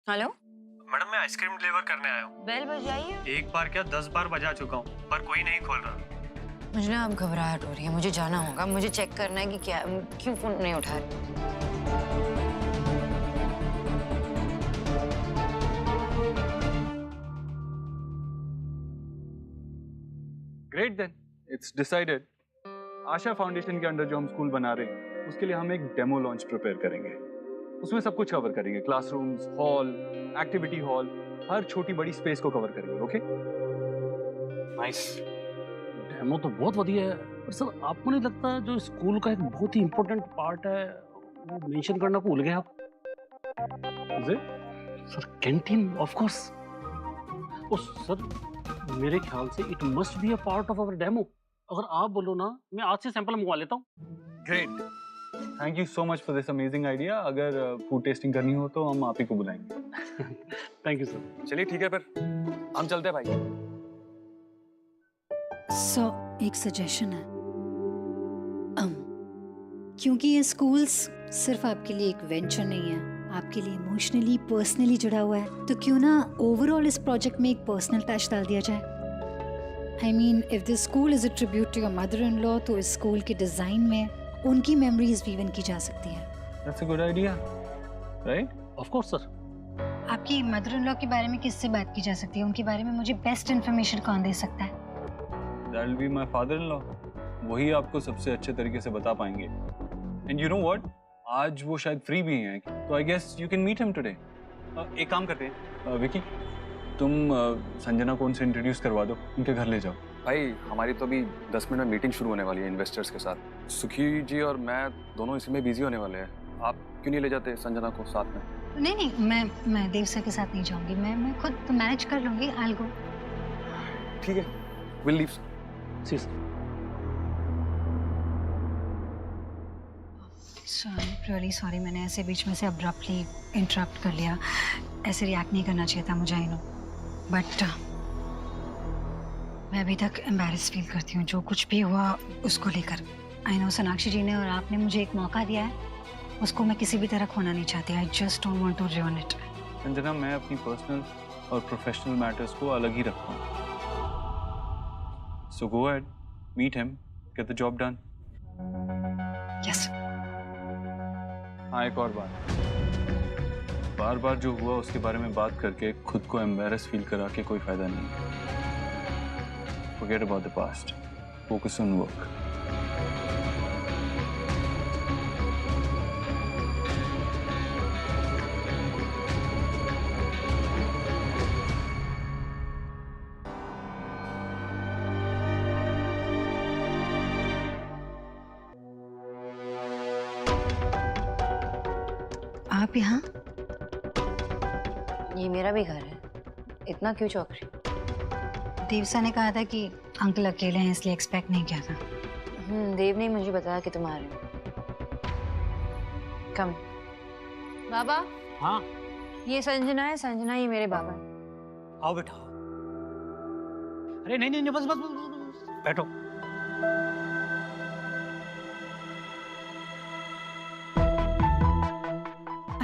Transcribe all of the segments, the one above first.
Hello. Madam मैं ice cream deliver करने आया हूँ। बेल बजाई है। एक बार क्या 10 बार बजा चुका हूँ पर कोई नहीं खोल रहा। मुझे ना अब घबराहट हो रही है, मुझे जाना होगा, मुझे चेक करना है कि क्या क्यों फोन नहीं उठा रहे। Great then, it's decided. Asha foundation के अंडर जो हम स्कूल बना रहे हैं उसके लिए हम एक डेमो लॉन्च प्रिपेयर करेंगे। उसमें सब कुछ कवर करेंगे, क्लासरूम्स, हॉल, एक्टिविटी हॉल, हर छोटी बड़ी स्पेस को कवर करेंगे। Okay nice. डेमो तो बहुत बढ़िया है, पर सर आपको नहीं लगता जो स्कूल का एक बहुत ही इम्पोर्टेंट पार्ट है वो मेंशन करना भूल गए आप? Sir canteen of course. Oh sir मेरे ख्याल से it must be a part of our demo. अगर आप बोलो ना मैं आज से सैंपल मंगवा लेता हूँ। Great, thank you so much for this amazing idea. अगर फूड टेस्टिंग करनी हो तो हम आप ही को बुलाएंगे। Thank you sir. चलिए ठीक है, फिर हम चलते हैं भाई। एक सजेशन है। क्योंकि ये स्कूल्स सिर्फ आपके लिए एक वेंचर नहीं है, आपके लिए इमोशनली पर्सनली जुड़ा हुआ है, तो क्यों ना ओवरऑल इस प्रोजेक्ट में एक पर्सनल टच डाल दिया जाए। I mean if this school is a tribute to your mother in law, तो इस स्कूल के डिजाइन में उनकी मेमोरीज वीवन की जा सकती है। That's a good idea, right? Of course sir. आपकी मदर इन लॉ के बारे में किससे बात की जा सकती है? उनके बारे में मुझे बेस्ट इन्फॉर्मेशन कौन दे सकता है? That will be my father in law. वही आपको सबसे अच्छे तरीके से बता पाएंगे। एंड यू नो व्हाट, आज वो शायद फ्री भी हैं, तो I guess you can meet him today. एक काम करते हैं, विकी तुम संजना को उनसे इंट्रोड्यूस करवा दो, उनके घर ले जाओ। भाई हमारी तो अभी 10 मिनट में मीटिंग शुरू होने वाली है इन्वेस्टर्स के साथ। सुखी जी और मैं दोनों इसी में बिजी होने वाले हैं। आप क्यों नहीं ले जाते संजना को साथ में? नहीं, मैं देव सर के साथ नहीं जाऊंगी। मैं खुद मैनेज कर लूंगी। I will go. ठीक है, will leave. See sir. Really sorry, मैंने ऐसे बीच में से अब्रप्टली इंटरप्ट कर लिया। ऐसे रिएक्ट नहीं करना चाहिए था मुझे, आई नो, बट मैं अभी तक एम्बैरेस फील करती हूँ जो कुछ भी हुआ उसको लेकर। आई नो सोनाक्षी जी ने और आपने मुझे एक मौका दिया है, उसको मैं किसी भी तरह खोना नहीं चाहती। I just don't want to ruin it। Sanjana, मैं अपनी पर्सनल और प्रोफेशनल मैटर्स को अलग ही रखता हूँ। So go ahead, meet him, get the job done. Yes. हाँ, एक और बात, बार बार जो हुआ उसके बारे में बात करके खुद को एम्बैरेस फील करा के कोई फायदा नहीं है। Forget about the past. Focus on work. आप यहाँ? ये मेरा भी घर है, इतना क्यों चौंक रही? देवसा ने कहा था कि अंकल अकेले हैं, इसलिए एक्सपेक्ट नहीं किया था। देव ने मुझे बताया कि तुम आ रहे हो। कम। बाबा। हाँ ये संजना है, संजना ये मेरे बाबा है। आओ बेटा। अरे नहीं नहीं नहीं, बस बस बस, बस, बस। बैठो।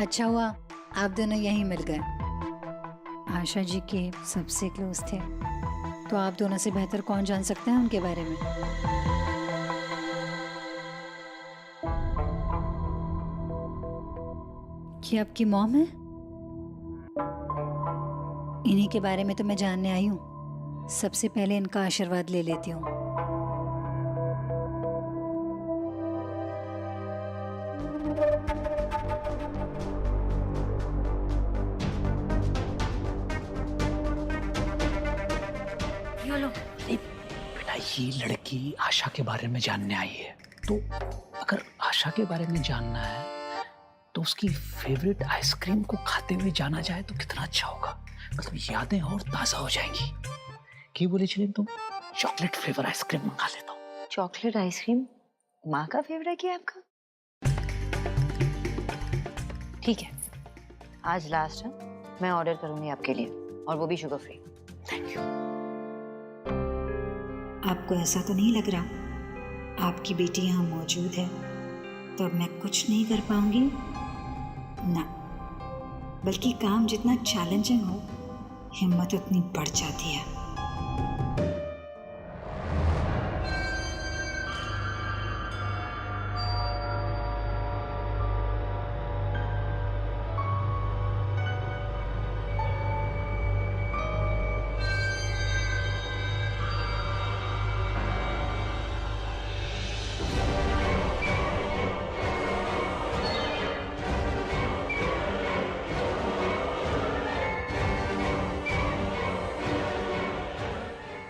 अच्छा हुआ आप दोनों यहीं मिल गए। आशा जी के सबसे क्लोज थे, तो आप दोनों से बेहतर कौन जान सकता है उनके बारे में। ये आपकी मॉम है? इन्हीं के बारे में तो मैं जानने आई हूँ। सबसे पहले इनका आशीर्वाद ले लेती हूँ। बेटा ये लड़की आशा के बारे में जानने आई है, तो अगर आशा के बारे में जानना है तो उसकी फेवरेट आइसक्रीम को खाते हुए जाना जाए तो कितना अच्छा होगा। मतलब यादें और ताजा हो जाएंगी। क्या बोले चले तुम चॉकलेट फ्लेवर आइसक्रीम मंगा लेता हूँ। चॉकलेट आइसक्रीम माँ का फेवरेट है आपका? ठीक है, आज लास्ट है, मैं ऑर्डर करूंगी आपके लिए, और वो भी शुगर फ्री। Thank you. आपको ऐसा तो नहीं लग रहा आपकी बेटी यहाँ मौजूद है तो अब मैं कुछ नहीं कर पाऊंगी? ना, बल्कि काम जितना चैलेंजिंग हो, हिम्मत उतनी बढ़ जाती है।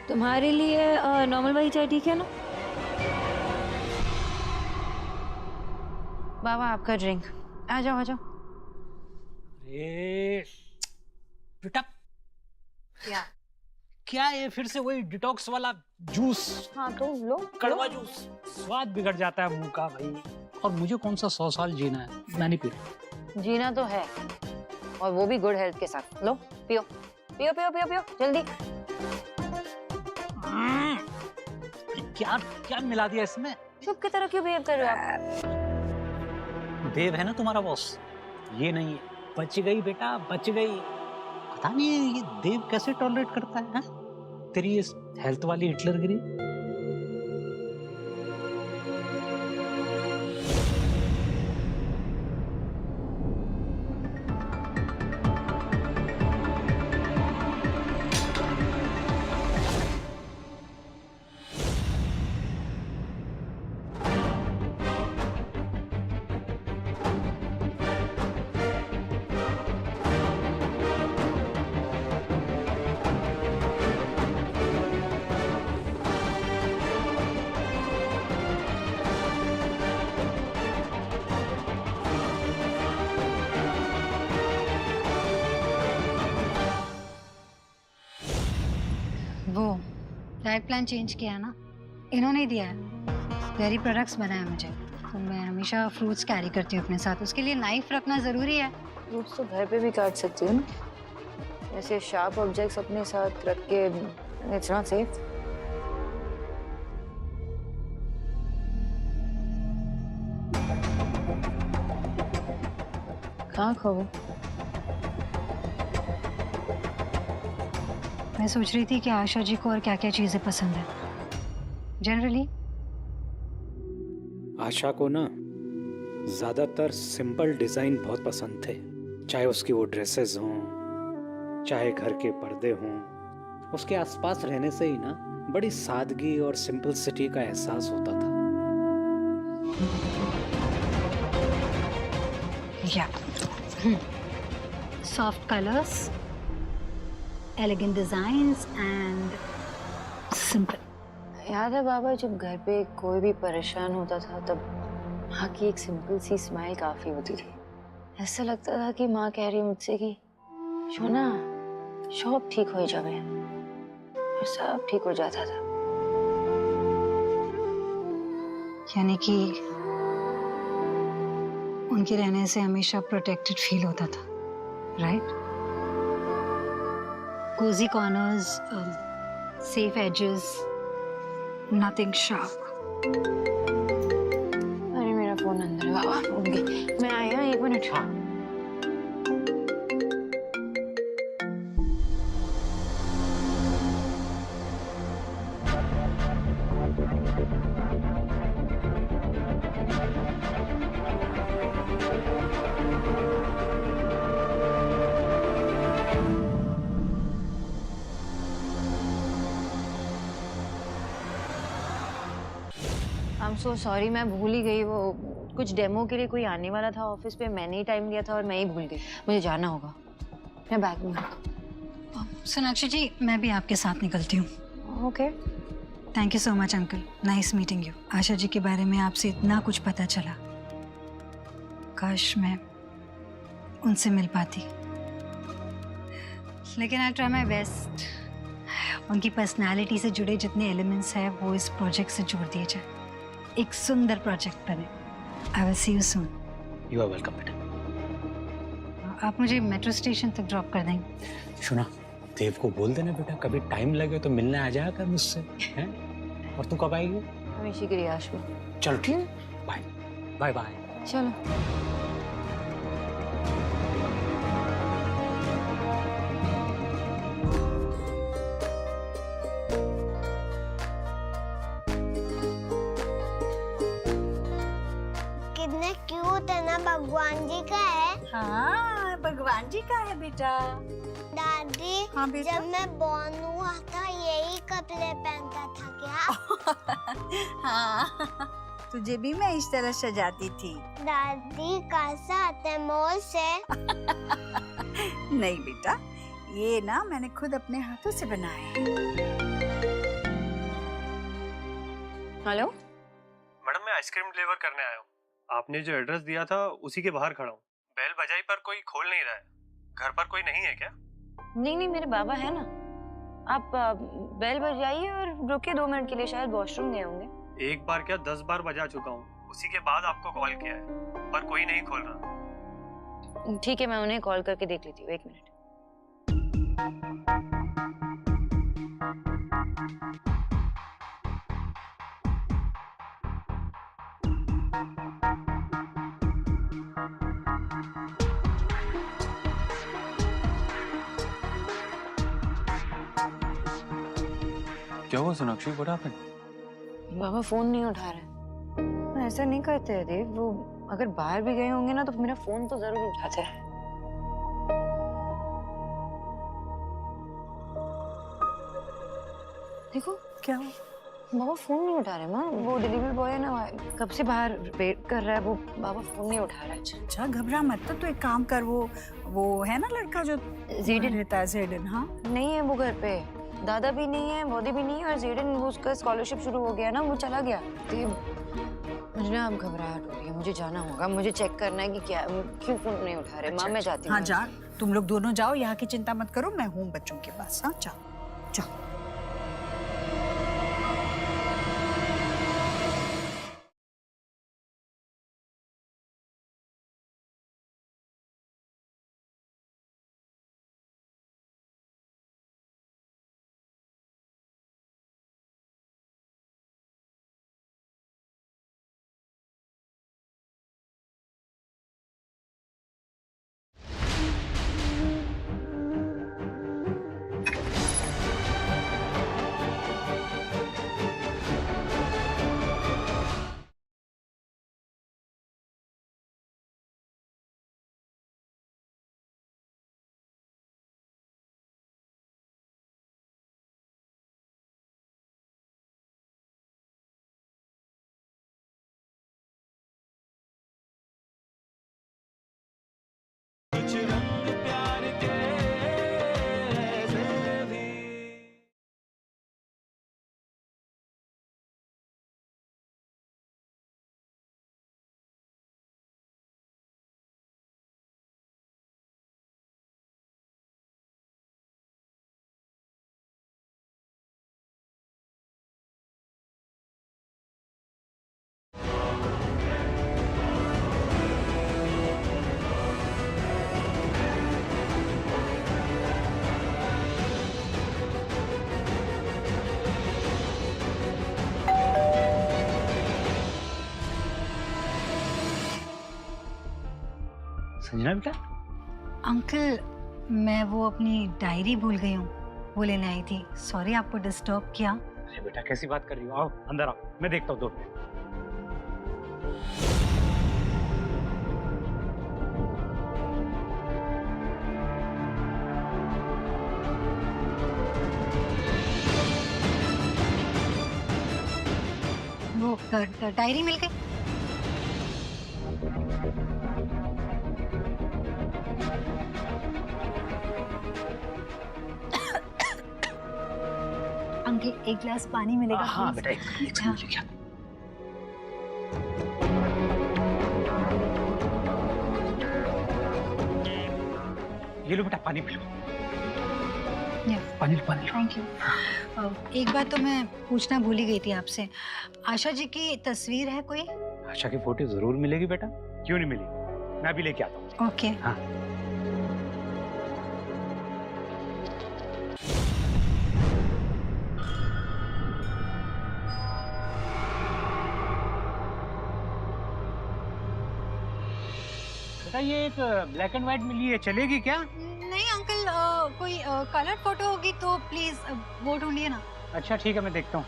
तुम्हारे लिए नॉर्मल वाली चाय ठीक है ना? बाबा आपका ड्रिंक। आ जाओ आ जाओ। अरे बेटा, क्या? क्या ये फिर से वही डिटॉक्स वाला जूस? हाँ तो लो। कड़वा जूस, स्वाद बिगड़ जाता है मुंह का भाई। और मुझे कौन सा 100 साल जीना है, मैं नहीं पी। जीना तो है, और वो भी गुड हेल्थ के साथ। लो पियो पियो पियो पियो पियो जल्दी। क्या क्या मिला दिया इसमें? चुप की तरह क्यों बिहेव कर रहे हो आप? देव है ना तुम्हारा बॉस, ये नहीं है। बच गई बेटा, बच गई। पता नहीं ये देव कैसे टॉलरेट करता है, हा? तेरी इस हेल्थ वाली हिटलरगिरी। वो डाइट प्लान चेंज किया ना, इन्होंने ही दिया है। डेयरी प्रोडक्ट्स बनाया मुझे, तो मैं हमेशा फ्रूट्स कैरी करती हूँ अपने साथ। उसके लिए नाइफ रखना ज़रूरी है। फ्रूट्स तो घर पे भी काट सकती हो ना, ऐसे शार्प ऑब्जेक्ट्स अपने साथ रख के। It's not safe. कहाँ खो गए? मैं सोच रही थी कि आशा जी को और क्या क्या चीज़ें पसंद है जनरली। आशा को ना ज़्यादातर सिंपल डिज़ाइन बहुत पसंद थे, चाहे उसकी वो ड्रेसेस हों, चाहे घर के पर्दे हों। उसके आसपास रहने से ही ना बड़ी सादगी और सिंपलिसिटी का एहसास होता था। या soft colours, elegant designs and simple. याद है बाबा, जब घर पे कोई भी परेशान होता था तब माँ की एक सिंपल सी स्माइल काफी होती थी। ऐसा लगता था कि माँ कह रही मुझसे कि शोना सब ठीक हो जावे, और सब ठीक हो जाता था। यानी कि उनके रहने से हमेशा प्रोटेक्टेड फील होता था, right? Cosy corners, safe edges, nothing sharp. अरे मेरा फोन अंदर है बाबा, भूल गई। मैं आया 1 मिनट। हाँ। I'm so sorry, मैं भूल ही गई। वो कुछ डेमो के लिए कोई आने वाला था ऑफिस पे, मैंने ही टाइम दिया था और मैं ही भूल गई। मुझे जाना होगा, मैं बैग में। सोनाक्षी जी, मैं भी आपके साथ निकलती हूँ। Okay. Thank you so much uncle, nice meeting you. Asha ji के बारे में आपसे इतना कुछ पता चला, काश मैं उनसे मिल पाती। लेकिन आई ट्राई माई बेस्ट। उनकी पर्सनालिटी से जुड़े जितने एलिमेंट्स हैं वो इस प्रोजेक्ट से जोड़ दिए जाए, एक सुंदर प्रोजेक्ट बने। I will see you soon. You are welcome बेटा। आप मुझे मेट्रो स्टेशन तक ड्रॉप कर देंगे? सुना, देव को बोल देना बेटा, कभी टाइम लगे तो मिलने आ जाया कर मुझसे, हैं? और तू कब आएगी? हमेशा की रियाश में। चल ठीक, बाय बाय बाय। चलो। खाना भगवान जी का है? हाँ, भगवान जी का है बेटा। दादी, हाँ बेटा। जब मैं बॉर्न हुआ था यही कपड़े पहनता था क्या? हाँ, तुझे भी मैं इस तरह सजाती थी। दादी कहाँ से आते हैं? मॉल से? नहीं बेटा, ये ना मैंने खुद अपने हाथों से बनाए हैं। हेलो, मैडम मैं आइसक्रीम डिलीवर करने आया हूँ। आपने जो एड्रेस दिया था उसी के बाहर खड़ा हूँ। बेल बजाई पर कोई खोल नहीं रहा है। घर पर कोई नहीं है क्या? नहीं मेरे बाबा है ना। आप बेल बजाइए और रुकिए 2 मिनट के लिए, शायद वॉशरूम गए होंगे। एक बार क्या 10 बार बजा चुका हूँ। उसी के बाद आपको कॉल किया है, पर कोई नहीं खोल रहा। ठीक है, मैं उन्हें कॉल करके देख लेती हूँ, 1 मिनट। क्या हुआ Sonakshi? What happened? Baba phone नहीं उठा रहे। ऐसा नहीं करते हैं देव, वो अगर बाहर भी गए होंगे ना तो मेरा फोन तो जरूर उठाते हैं। देखो क्या हुआ? बाबा फोन नहीं उठा रहे माँ। वो डिलीवरी बॉय है ना, कब से बाहर वेट कर रहा है, वो बाबा फोन नहीं उठा रहा है। अच्छा घबरा मत, तो एक काम कर, वो है ना लड़का जो जेडन रहता है, जेडन। हाँ नहीं है वो घर पे, दादा भी नहीं है, मोदी भी नहीं है, और जेडन वो उसका स्कॉलरशिप शुरू हो गया ना, वो चला गया। मुझे ना अब घबराहट हो रही है, मुझे जाना होगा, मुझे चेक करना है कि क्या क्यों फोन नहीं उठा रहे। माँ मैं जाती हूँ। हाँ जा, तुम लोग दोनों जाओ, यहाँ की चिंता मत करो, मैं हूँ बच्चों के पास। हाँ जाओ जाओ। संजना बेटा, अंकल मैं वो अपनी डायरी भूल गई हूँ, वो लेने आई थी। सॉरी आपको डिस्टर्ब किया। अरे बेटा कैसी बात कर रही हो? आओ अंदर आओ, मैं देखता हूँ 2 मिनट। वो डायरी मिल गई। अंकल एक गिलास पानी मिलेगा? हाँ please? बेटा, एक सेकंड लेके आता हूँ। ये लो बेटा, पानी पी लो। पानी लो, पानी लो। Thank you. एक बात तो मैं पूछना भूल ही गई थी आपसे, आशा जी की तस्वीर है कोई? आशा की फोटो जरूर मिलेगी बेटा, क्यों नहीं मिलेगी? मैं अभी लेके आता हूँ। ओके। हाँ बेटा, ये एक ब्लैक एंड व्हाइट मिली है, चलेगी क्या? नहीं अंकल, कोई कलर फोटो होगी तो प्लीज वो ढूंढिए ना। अच्छा ठीक है, मैं देखता हूँ।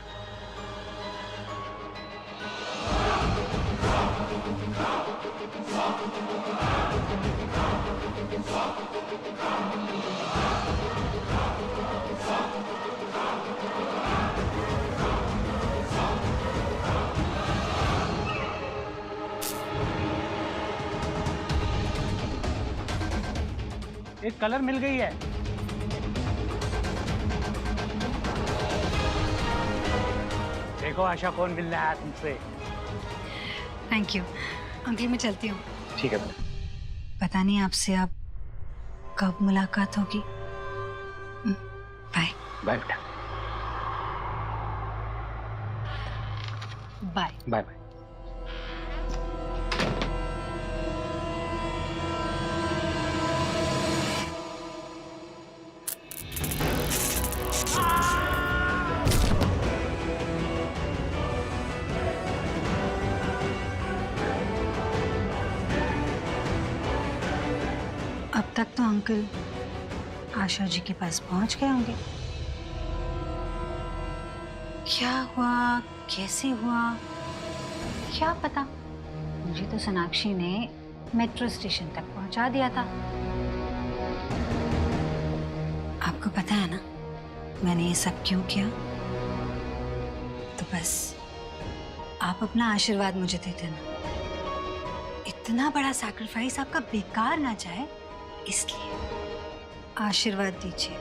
एक कलर मिल गई है। देखो आशा कौन मिल रहा है तुमसे। थैंक यू अंकल, मैं चलती हूँ। ठीक है बेटा। पता नहीं आपसे अब कब मुलाकात होगी। बाय। बाय बेटा। बाय। Bye bye. अब तक तो अंकल आशा जी के पास पहुंच गए होंगे। क्या हुआ, कैसे हुआ, क्या पता। मुझे तो सोनाक्षी ने मेट्रो स्टेशन तक पहुंचा दिया था। आपको पता है ना मैंने ये सब क्यों किया? तो बस आप अपना आशीर्वाद मुझे दे देना। इतना बड़ा सैक्रिफाइस आपका बेकार ना जाए, इसलिए आशीर्वाद दीजिए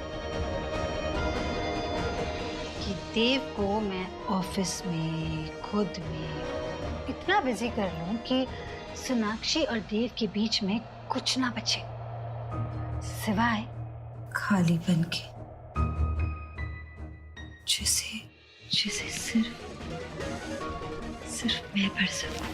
कि देव को मैं ऑफिस में खुद में इतना बिजी कर लूं कि सोनाक्षी और देव के बीच में कुछ ना बचे सिवाय खालीपन के, जिसे सिर्फ मैं भर सकूं।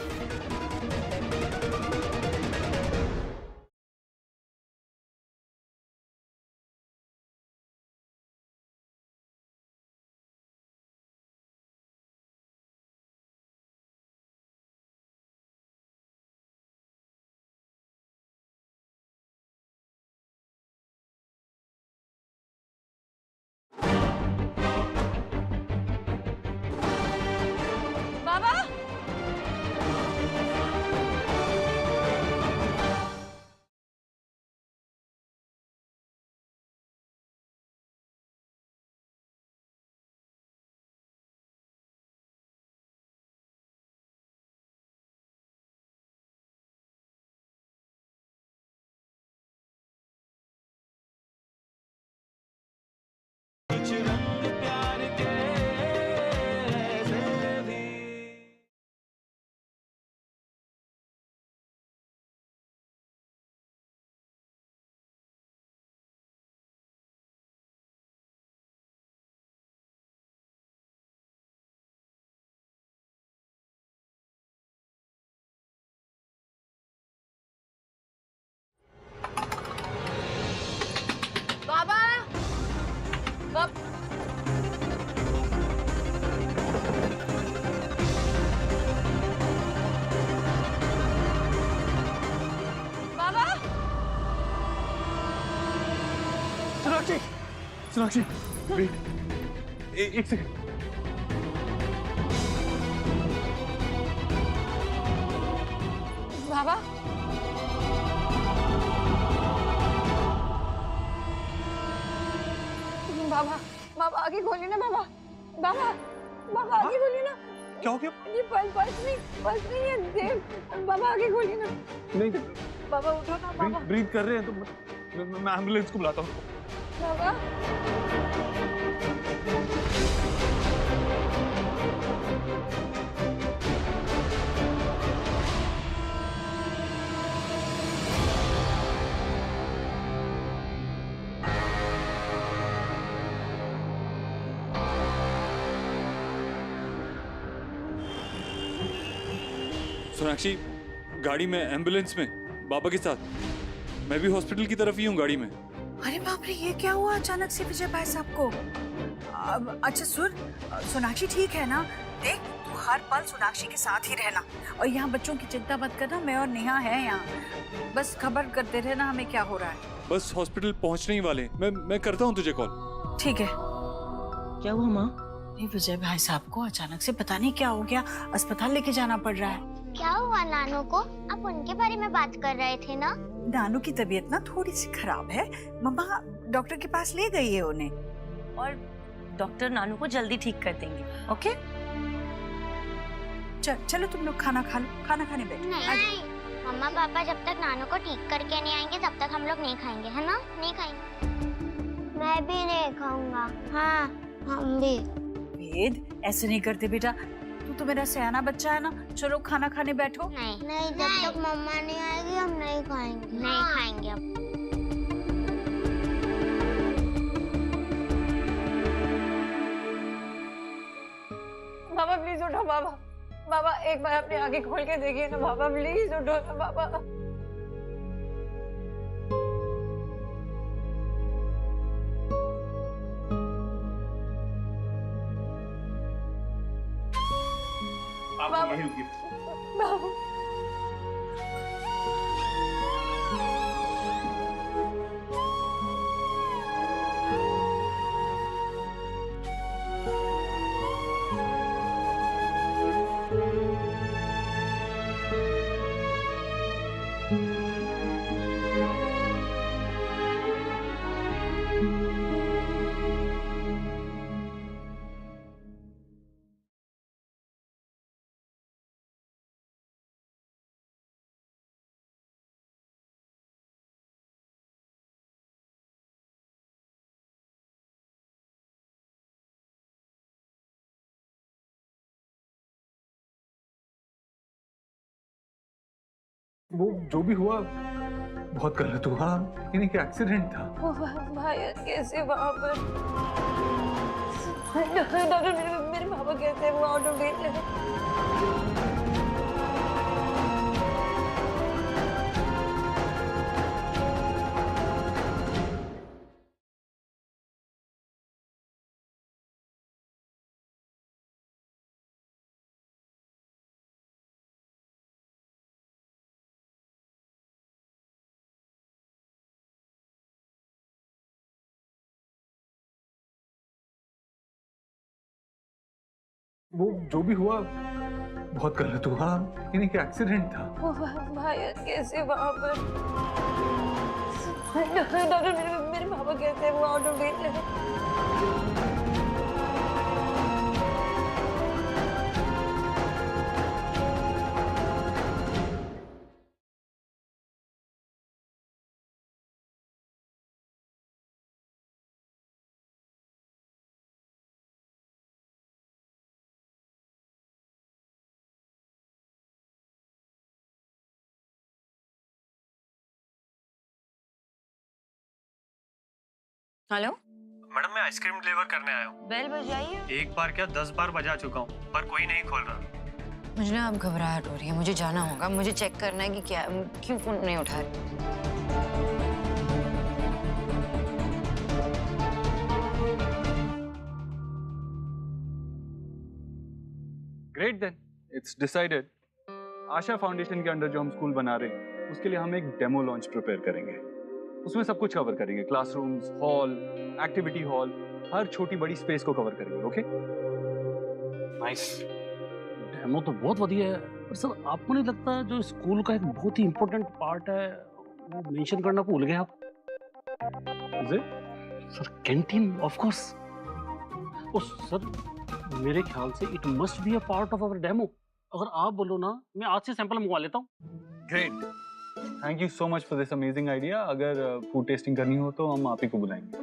सोनाक्षी वेट, एक सेकंड। बाबा बाबा बाबा आगे खोलिए ना बाबा। बाबा बाबा आगे खोलिए ना। क्या हो गया? ये पल्स नहीं है देव। बाबा आगे खोलिए ना। नहीं बाबा उठो ना बाबा। ब्रीथ कर रहे हैं तो मैं एम्बुलेंस को बुलाता हूँ। बाबा सोनाक्षी गाड़ी में, एम्बुलेंस में, बाबा के साथ। मैं भी हॉस्पिटल की तरफ ही हूँ गाड़ी में। अरे बाप रे, ये क्या हुआ अचानक से विजय भाई साहब को? अच्छा सुन, सोनाक्षी ठीक है ना? देख तू हर पल सोनाक्षी के साथ ही रहना और यहाँ बच्चों की चिंता मत करना। मैं और नेहा है यहाँ, बस खबर करते रहना हमें क्या हो रहा है। बस हॉस्पिटल पहुँचने ही वाले। मैं करता हूँ तुझे कॉल। ठीक है। क्या हुआ माँ? विजय भाई साहब को अचानक से पता नहीं क्या हो गया, अस्पताल लेके जाना पड़ रहा है। क्या हुआ नानू को? आप उनके बारे में बात कर रहे थे ना? नानू की तबीयत ना थोड़ी सी खराब है, मम्मा डॉक्टर के पास ले गई है उन्हें। और डॉक्टर नानू को जल्दी ठीक कर देंगे। ओके चलो तुम लोग खाना खा लो, खाना खाने बैठो। नहीं, मम्मा पापा जब तक नानू को ठीक करके नहीं आएंगे तब तक हम लोग नहीं खाएंगे, है ना? नहीं खाएंगे। मैं भी नहीं खाऊंगा। हाँ हम भी। वेद ऐसे नहीं करते बेटा, तू तो मेरा सयाना बच्चा है ना। चलो खाना खाने बैठो। नहीं, जब तक मम्मा नहीं आएगी हम नहीं खाएंगे। नहीं खाएंगे अब। बाबा प्लीज उठो बाबा। बाबा एक बार अपनी आंखें खोल के देखिए ना बाबा, प्लीज उठो ना बाबा। आप यहीं रुकिए। बाबा वो जो भी हुआ बहुत गलत हुआ, यानी कि एक्सीडेंट था। भाई कैसे वहाँ पर? डॉक्टर मेरे पापा कैसे हैं? वो आउट ऑफ डेंजर है। वो जो भी हुआ बहुत गलत हुआ, यानी कि एक्सीडेंट था। भाई कैसे वहाँ पर? डॉक्टर मेरे पापा कैसे हैं? वो आउट ऑफ डेंजर है। हेलो मैडम मैं आइसक्रीम डिलीवर करने आया हूँ। बेल बजाइए। एक बार क्या 10 बार बजा चुका हूँ पर कोई नहीं खोल रहा। मुझे ना अब घबराहट हो रही है, मुझे जाना होगा। मुझे चेक करना है कि क्या क्यों फोन नहीं उठा रही। Great then, it's decided. Asha foundation के अंडर जो हम स्कूल बना रहे हैं उसके लिए हम एक डेमो लॉन्च प्रिपेयर करेंगे। उसमें सब कुछ कवर करेंगे, क्लासरूम्स, हॉल, एक्टिविटी हॉल, हर छोटी बड़ी स्पेस को कवर करेंगे। Okay nice. डेमो तो बहुत बढ़िया है, पर सर आपको नहीं लगता जो स्कूल का एक बहुत ही इम्पोर्टेंट पार्ट है वो मेंशन करना भूल गए आप? Sir canteen of course. Oh sir मेरे ख्याल से it must be a part of our demo. अगर आप बोलो ना मैं आज से सैंपल मंगवा लेता हूँ। Great, thank you so much for this amazing idea. अगर फूड टेस्टिंग करनी हो तो हम आप ही को बुलाएंगे।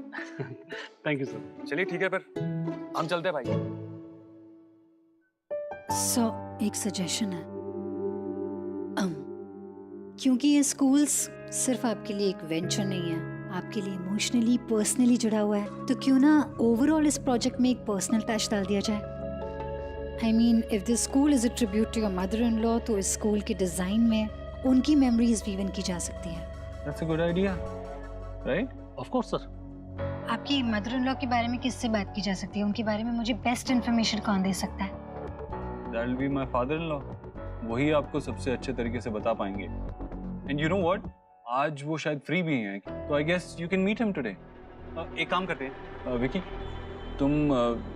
Thank you sir. चलिए ठीक है, फिर हम चलते हैं भाई। सो एक सजेशन है, क्योंकि ये स्कूल्स सिर्फ आपके लिए एक वेंचर नहीं है, आपके लिए इमोशनली पर्सनली जुड़ा हुआ है, तो क्यों ना ओवरऑल इस प्रोजेक्ट में एक पर्सनल टच डाल दिया जाए। I mean if this school is a tribute to your mother in law, तो इस स्कूल के डिजाइन में उनकी मेमोरीज वीवन की जा सकती है। That's a good idea, right? Of course sir. आपकी मदर इन लॉ के बारे में किससे बात की जा सकती है? उनके बारे में मुझे बेस्ट इन्फॉर्मेशन कौन दे सकता है? That will be my father in law. वही आपको सबसे अच्छे तरीके से बता पाएंगे। एंड यू नो व्हाट, आज वो शायद फ्री भी हैं, तो I guess you can meet him today. एक काम करते हैं, विकी तुम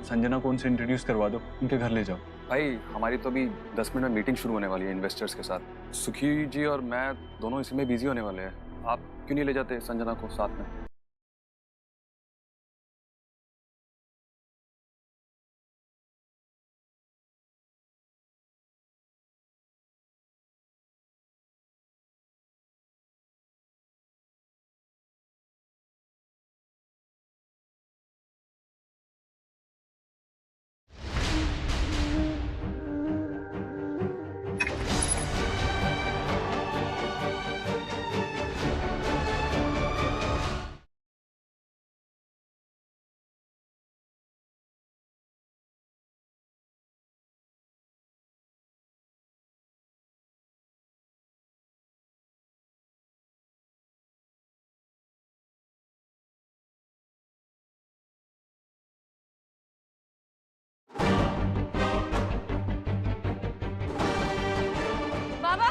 संजना को उनसे इंट्रोड्यूस करवा दो, उनके घर ले जाओ। भाई हमारी तो अभी 10 मिनट में मीटिंग शुरू होने वाली है इन्वेस्टर्स के साथ। सुखी जी और मैं दोनों इसी में बिजी होने वाले हैं। आप क्यों नहीं ले जाते संजना को साथ में? बाबा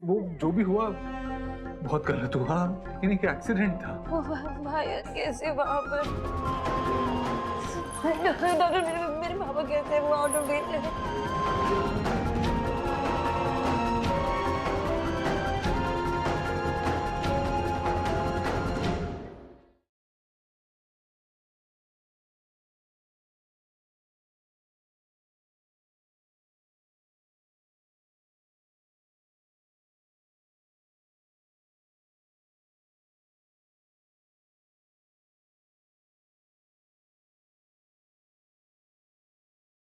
वो जो भी हुआ बहुत गलत हुआ, लेकिन एक एक्सीडेंट था। भाई कैसे वहां पर डॉक्टर मेरे पापा कैसे वहां